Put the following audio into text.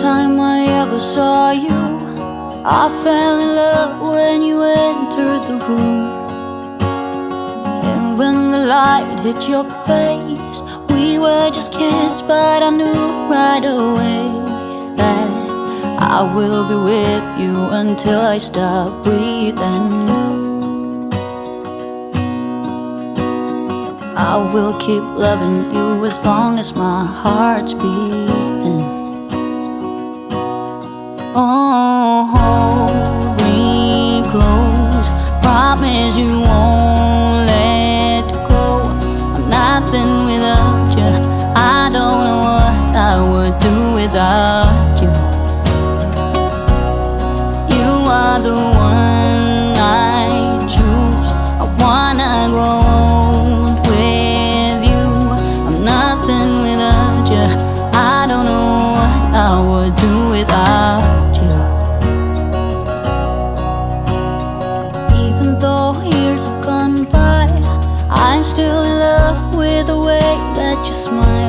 time I ever saw you, I fell in love when you entered the room. And when the light hit your face, we were just kids, but I knew right away that I will be with you until I stop breathing. I will keep loving you as long as my heart's beating. Oh, hold me close, promise you won't let go. I'm nothing without you, I don't know what I would do without you. You are the one I choose, I wanna grow old with you. I'm nothing without you, I don't know what I would do without you. Even though years have gone by, I'm still in love with the way that you smile.